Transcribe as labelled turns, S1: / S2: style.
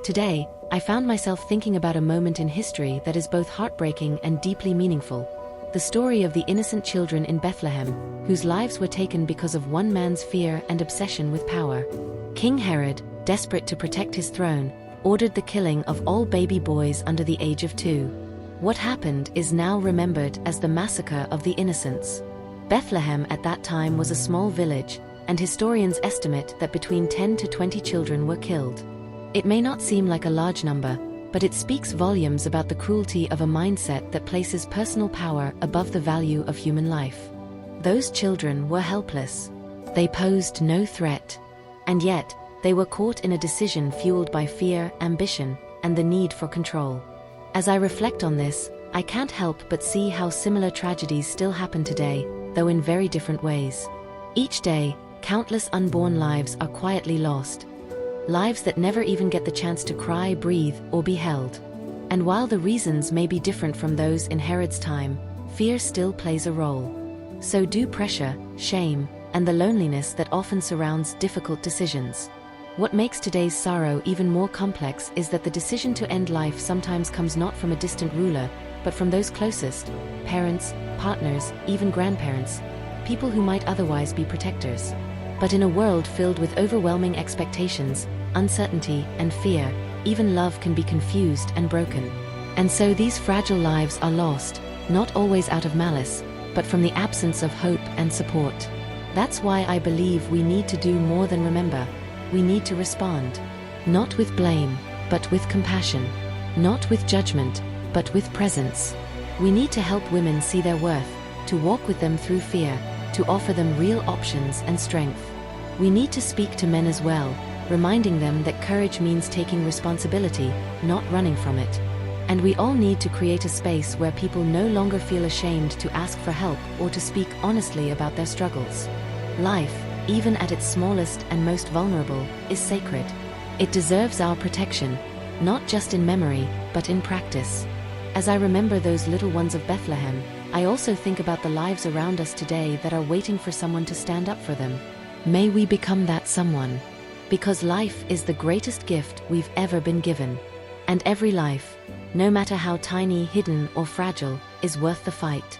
S1: Today, I found myself thinking about a moment in history that is both heartbreaking and deeply meaningful. The story of the innocent children in Bethlehem, whose lives were taken because of one man's fear and obsession with power. King Herod, desperate to protect his throne, ordered the killing of all baby boys under the age of 2. What happened is now remembered as the Massacre of the Innocents. Bethlehem at that time was a small village, and historians estimate that between 10 to 20 children were killed. It may not seem like a large number, but it speaks volumes about the cruelty of a mindset that places personal power above the value of human life. Those children were helpless. They posed no threat. And yet, they were caught in a decision fueled by fear, ambition, and the need for control. As I reflect on this, I can't help but see how similar tragedies still happen today, though in very different ways. Each day, countless unborn lives are quietly lost. Lives that never even get the chance to cry, breathe, or be held. And while the reasons may be different from those in Herod's time, fear still plays a role. So do pressure, shame, and the loneliness that often surrounds difficult decisions. What makes today's sorrow even more complex is that the decision to end life sometimes comes not from a distant ruler, but from those closest: parents, partners, even grandparents, people who might otherwise be protectors. But in a world filled with overwhelming expectations, uncertainty, and fear, even love can be confused and broken. And so these fragile lives are lost, not always out of malice, but from the absence of hope and support. That's why I believe we need to do more than remember. We need to respond. Not with blame, but with compassion. Not with judgment, but with presence. We need to help women see their worth, to walk with them through fear, to offer them real options and strength. We need to speak to men as well, reminding them that courage means taking responsibility, not running from it. And we all need to create a space where people no longer feel ashamed to ask for help or to speak honestly about their struggles. Life, even at its smallest and most vulnerable, is sacred. It deserves our protection, not just in memory, but in practice. As I remember those little ones of Bethlehem, I also think about the lives around us today that are waiting for someone to stand up for them. May we become that someone. Because life is the greatest gift we've ever been given. And every life, no matter how tiny, hidden, or fragile, is worth the fight.